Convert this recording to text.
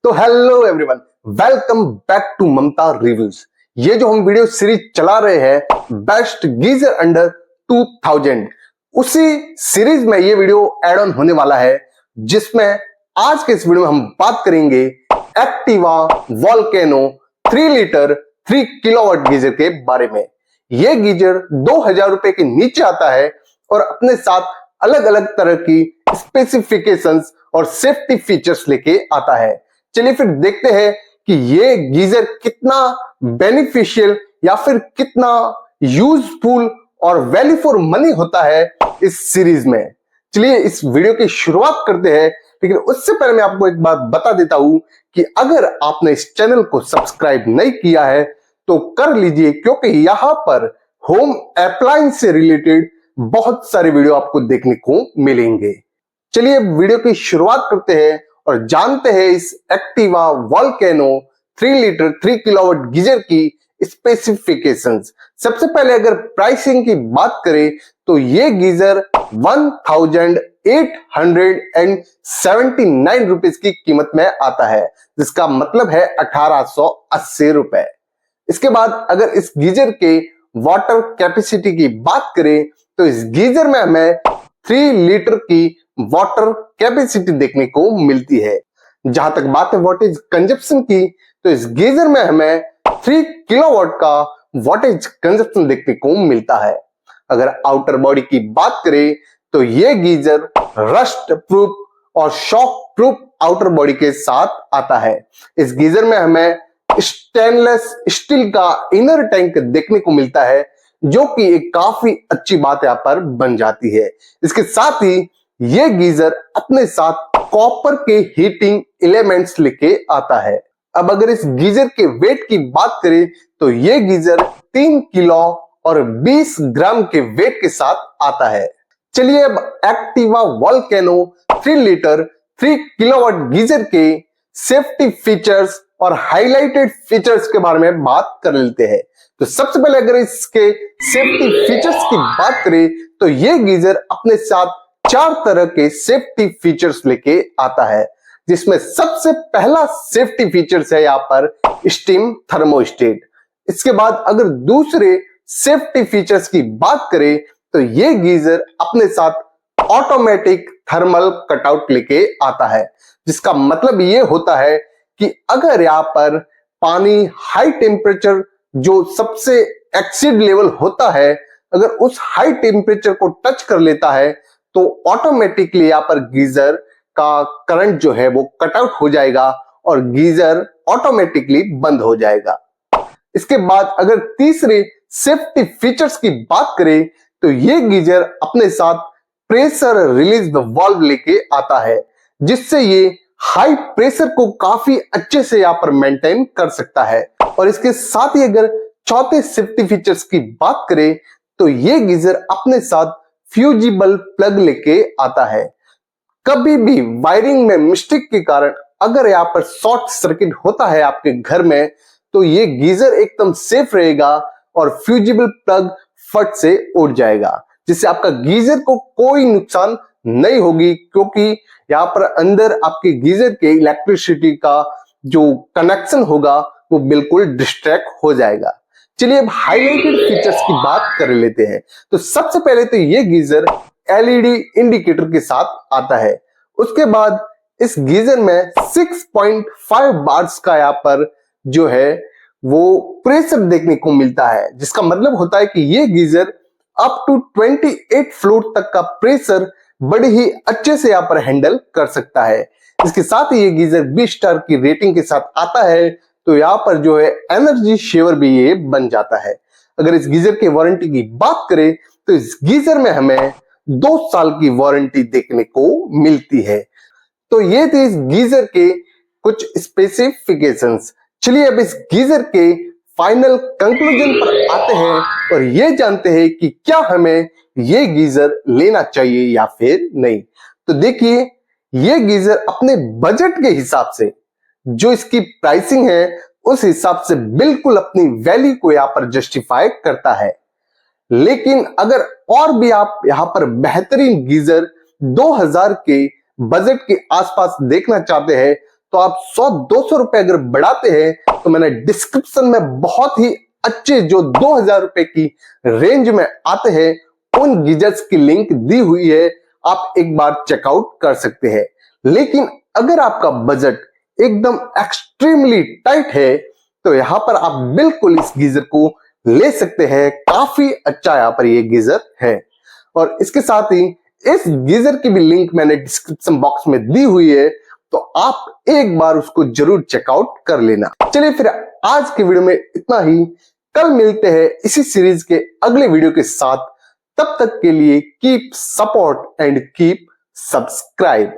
तो hello everyone, welcome back to Mamta reviews. ये जो हम वीडियो सीरीज चला रहे हैं बेस्ट गीजर अंडर 2000, उसी सीरीज में ये वीडियो एड ऑन होने वाला है, जिसमें आज के इस वीडियो में हम बात करेंगे Activa volcano 3 litre 3 kilowatt geyser के बारे में। ये गीजर 2000 रुपए के नीचे आता है और अपने साथ अलग अलग तरह की स्पेसिफिकेशंस और सेफ्टी फीचर्स लेके आता है। चलिए फिर देखते हैं कि ये गीजर कितना बेनिफिशियल या फिर कितना यूजफुल और वैल्यू फॉर मनी होता है इस सीरीज में। चलिए इस वीडियो की शुरुआत करते हैं, लेकिन उससे पहले मैं आपको एक बात बता देता हूं कि अगर आपने इस चैनल को सब्सक्राइब नहीं किया है तो कर लीजिए, क्योंकि यहां पर होम अप्लायंस से रिलेटेड बहुत सारे वीडियो आपको देखने को मिलेंगे। चलिए वीडियो की शुरुआत करते हैं और जानते हैं इस Activa volcano 3 litre 3 kilowatt geyser की स्पेसिफिकेशंस। सबसे पहले अगर प्राइसिंग की बात करें तो ये गीजर 1879 रुपीस की कीमत में आता है, जिसका मतलब है 1880 रुपए। इसके बाद अगर इस गीजर के वाटर कैपेसिटी की बात करें तो इस गीजर में हमें 3 लीटर की वाटर कैपेसिटी देखने को मिलती है। जहां तक बात है वाटेज कंजप्शन की, तो इस गीजर में हमें 3 किलोवाट का वाटेज कंजप्शन देखने को मिलता है। अगर आउटर बॉडी की बात करें तो यह गीजर रस्ट प्रूफ और शॉक प्रूफ आउटर बॉडी के साथ आता है। इस गीजर में हमें स्टेनलेस स्टील का इनर टैंक देखने को मिलता है, जो कि एक काफी अच्छी बात यहां पर बन जाती है। इसके साथ ही ये गीजर अपने साथ कॉपर के हीटिंग एलिमेंट्स लेके आता है। अब अगर इस गीजर के वेट की बात करें तो ये गीजर 3 किलो और 20 ग्राम के वेट के साथ आता है। चलिए अब Activa volcano 3 litre 3 kilowatt geyser के सेफ्टी फीचर्स और हाईलाइटेड फीचर्स के बारे में बात कर लेते हैं। तो सबसे पहले अगर इसके सेफ्टी फीचर्स की बात करें तो ये गीजर अपने साथ 4 तरह के सेफ्टी फीचर्स लेके आता है, जिसमें सबसे पहला सेफ्टी फीचर्स है यहाँ पर स्टीम थर्मोस्टेट। इसके बाद अगर दूसरे सेफ्टी फीचर्स की बात करें तो ये गीजर अपने साथ ऑटोमेटिक थर्मल कटआउट लेके आता है, जिसका मतलब ये होता है कि अगर यहाँ पर पानी हाई टेम्परेचर जो सबसे एक्सीड लेवल होता है, अगर उस हाई टेम्परेचर को टच कर लेता है तो ऑटोमेटिकली यहाँ पर गीजर का करंट जो है वो कट आउट हो जाएगा और गीजर ऑटोमेटिकली बंद हो जाएगा। इसके बाद अगर तीसरे सेफ्टी फीचर्स की बात करें तो ये गीजर अपने साथ प्रेशर रिलीज वाल्व लेके आता है, जिससे ये हाई प्रेशर को काफी अच्छे से यहाँ पर मेंटेन कर सकता है। और इसके साथ ही अगर चौथे सेफ्टी फीचर्स की बात करें तो ये गीजर अपने साथ फ्यूजिबल प्लग लेके आता है। कभी भी वायरिंग में मिस्टेक के कारण अगर यहाँ पर शॉर्ट सर्किट होता है आपके घर में, तो ये गीजर एकदम सेफ रहेगा और फ्यूजिबल प्लग फट से उड़ जाएगा, जिससे आपका गीजर को कोई नुकसान नहीं होगी, क्योंकि यहाँ पर अंदर आपके गीजर के इलेक्ट्रिसिटी का जो कनेक्शन होगा वो बिल्कुल डिस्ट्रैक्ट हो जाएगा। चलिए अब हाईलाइटेड फीचर्स की बात कर लेते हैं। तो सबसे पहले तो ये गीजर एलईडी इंडिकेटर के साथ आता है। उसके बाद इस गीजर में 6.5 बार्स का यहाँ पर जो है वो प्रेशर देखने को मिलता है, जिसका मतलब होता है कि ये गीजर अप टू 28 फ्लोर तक का प्रेशर बड़े ही अच्छे से यहाँ पर हैंडल कर सकता है। इसके साथ ही ये गीजर 20 स्टार की रेटिंग के साथ आता है, तो यहाँ पर जो है एनर्जी शेवर भी ये बन जाता है। अगर इस गीजर की वारंटी की बात करें तो इस गीजर में हमें 2 साल की वारंटी देखने को मिलती है। तो ये थे इस गीजर के कुछ स्पेसिफिकेशंस। चलिए अब इस गीजर के फाइनल कंक्लूजन पर आते हैं और ये जानते हैं कि क्या हमें ये गीजर लेना चाहिए या फिर नहीं। तो देखिए, ये गीजर अपने बजट के हिसाब से जो इसकी प्राइसिंग है उस हिसाब से बिल्कुल अपनी वैल्यू को यहाँ पर जस्टिफाई करता है। लेकिन अगर और भी आप यहाँ पर बेहतरीन गीजर 2000 के बजट के आसपास देखना चाहते हैं तो आप 100-200 रुपए अगर बढ़ाते हैं तो मैंने डिस्क्रिप्शन में बहुत ही अच्छे जो 2000 रुपए की रेंज में आते हैं उन गीजर्स की लिंक दी हुई है, आप एक बार चेकआउट कर सकते हैं। लेकिन अगर आपका बजट एकदम एक्सट्रीमली टाइट है तो यहां पर आप बिल्कुल इस गीजर को ले सकते हैं। काफी अच्छा यहां पर ये गीजर है और इसके साथ ही इस गीजर की भी लिंक मैंने डिस्क्रिप्शन बॉक्स में दी हुई है, तो आप एक बार उसको जरूर चेकआउट कर लेना। चलिए फिर आज की वीडियो में इतना ही, कल मिलते हैं इसी सीरीज के अगले वीडियो के साथ। तब तक के लिए keep support and keep subscribe.